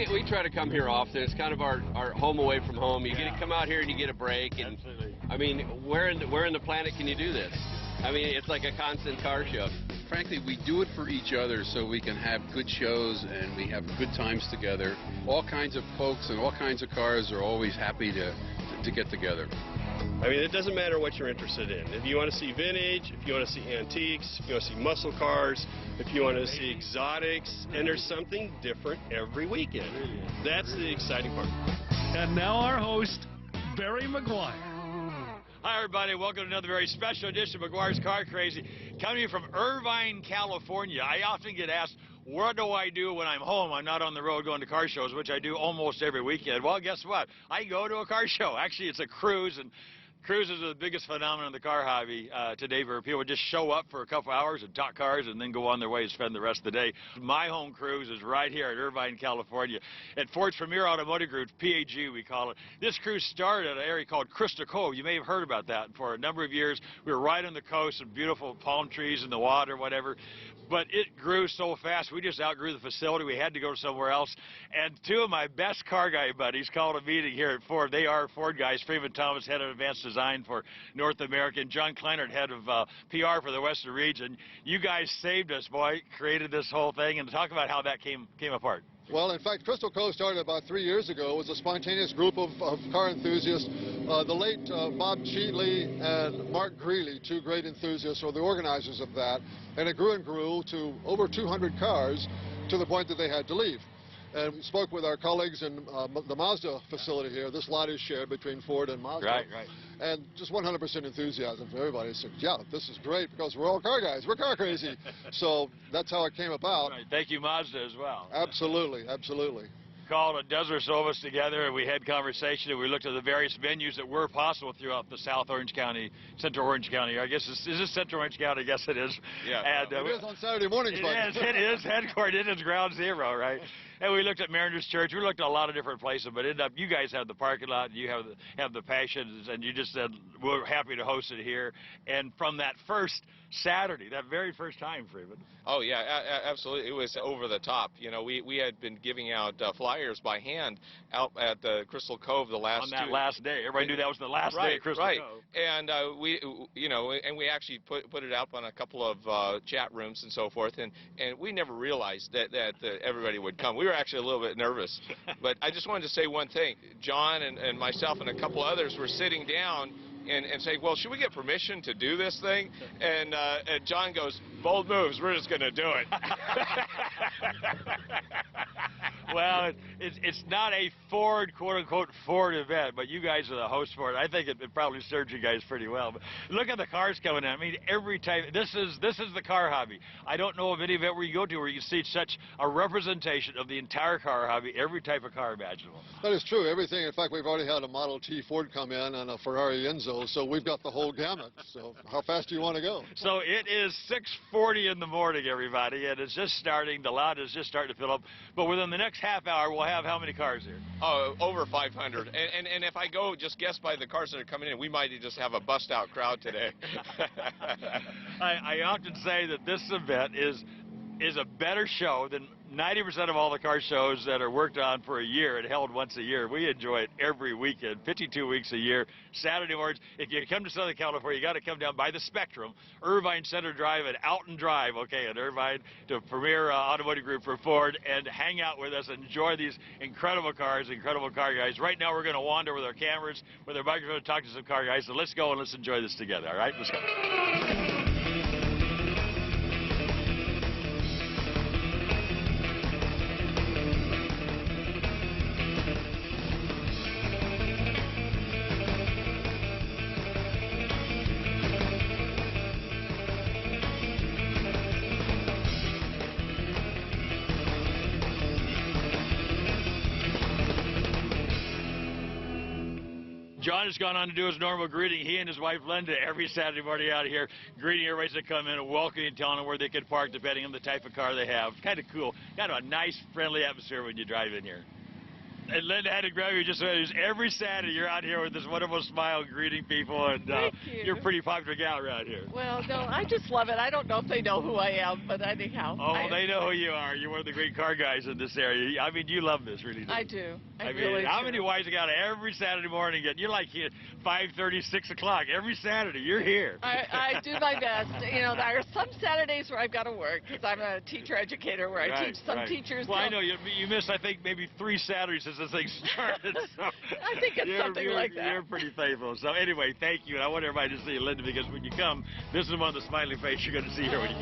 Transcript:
we try to come here often. It's kind of our home away from home. You get to come out here and you get a break. And Absolutely. I mean, where in the planet can you do this? I mean, it's like a constant car show. Frankly, we do it for each other so we can have good shows and we have good times together. All kinds of folks and all kinds of cars are always happy to get together. I mean, it doesn't matter what you're interested in. If you want to see vintage, if you want to see antiques, if you want to see muscle cars, if you want to see exotics, and there's something different every weekend. That's the exciting part. And now our host, Barry Meguiar. Hi, everybody. Welcome to another very special edition of Meguiar's Car Crazy. Coming from Irvine, California. I often get asked, what do I do when I'm home? I'm not on the road going to car shows, which I do almost every weekend. Well, guess what? I go to a car show. Actually, it's a cruise, and cruises are the biggest phenomenon in the car hobby today, where people just show up for a couple hours and talk cars and then go on their way and spend the rest of the day. My home cruise is right here at Irvine, California, at Ford's Premier Automotive Group, PAG we call it. This cruise started at an area called Crystal Cove. You may have heard about that. For a number of years, we were right on the coast and beautiful palm trees in the water, whatever. But it grew so fast, we just outgrew the facility. We had to go somewhere else. And two of my best car guy buddies called a meeting here at Ford. They are Ford guys. Freeman Thomas, head of advanced design for North America, and John Kleinert, head of PR for the Western region. You guys saved us, boy, created this whole thing, and talk about how that came apart. Well, in fact, Crystal Cove started about 3 years ago. It was a spontaneous group of car enthusiasts. The late Bob Cheatley and Mark Greeley, two great enthusiasts, were the organizers of that. And it grew and grew to over 200 cars, to the point that they had to leave. And we spoke with our colleagues in the Mazda facility here. This lot is shared between Ford and Mazda. Right. And just 100% enthusiasm from everybody. Said, yeah, this is great because we're all car guys. We're car crazy. So that's how it came about. Right. Thank you, Mazda, as well. Absolutely, absolutely. Called a dozen or so of us together, and we had conversation, and we looked at the various venues that were possible throughout the South Orange County, Central Orange County. I guess, is this Central Orange County? I guess it is. Yeah. And, It is on Saturday mornings, buddy. It is headquartered. It is ground zero, right? And we looked at Mariners Church. We looked at a lot of different places, but ended up, you guys have the parking lot, you have the passions, and you just said, we're happy to host it here. And from that first Saturday, that very first time, Freeman. Oh, yeah, absolutely. It was over the top. You know, we had been giving out flyers by hand out at the Crystal Cove the last On that last day. Everybody knew that was the last day of Crystal Cove. And we actually put it up on a couple of chat rooms and so forth, and we never realized that everybody would come. We were actually a little bit nervous. But I just wanted to say one thing. John and myself and a couple others were sitting down and saying, well, should we get permission to do this thing? And John goes, bold moves, we're just going to do it. Well, it's not a Ford, quote-unquote, Ford event, but you guys are the host for it. I think it probably served you guys pretty well. But look at the cars coming in. I mean, every time, this is the car hobby. I don't know of any event where you go to where you see such a representation of the entire car hobby, every type of car imaginable. That is true. Everything. In fact, we've already had a Model T Ford come in and a Ferrari Enzo, so we've got the whole gamut. So how fast do you want to go? So it is 6:40 in the morning, everybody, and it's just starting. The lot is just starting to fill up. But within the next half hour, we'll have how many cars here? Oh, over 500. And if I go just guess by the cars that are coming in, we might just have a bust-out crowd today. I often say that this event is a better show than 90% of all the car shows that are worked on for a year and held once a year. We enjoy it every weekend, 52 weeks a year, Saturday mornings. If you come to Southern California, you got to come down by the Spectrum, Irvine Center Drive and Alton Drive, okay, in Irvine, to Premier Automotive Group for Ford, and hang out with us and enjoy these incredible cars, incredible car guys. Right now, we're going to wander with our cameras, with our microphone, and talk to some car guys. So let's go and let's enjoy this together, all right? Let's go. John has gone on to do his normal greeting. He and his wife Linda every Saturday morning out here greeting everybody that come in and welcoming and telling them where they could park depending on the type of car they have. Kind of cool. Kind of a nice, friendly atmosphere when you drive in here. And Linda had to grab you just every Saturday. You're out here with this wonderful smile, greeting people, and Thank you. You're a pretty popular gal around here. Well, no, I just love it. I don't know if they know who I am, but anyhow. Oh, they know who you are. You're one of the great car guys in this area. I mean, you love this, really. I do. I mean, really how do. many wives you got every Saturday morning? You're like here 5:30, 6 o'clock every Saturday. You're here. I do my best. You know, there are some Saturdays where I've got to work because I'm a teacher educator where I teach some teachers. Well, I know you missed, I think, maybe 3 Saturdays since this thing started. So I think it's something like that. You're pretty faithful. So anyway, thank you. And I want everybody to see Linda, because when you come, this is one of the smiling faces you're going to see here when you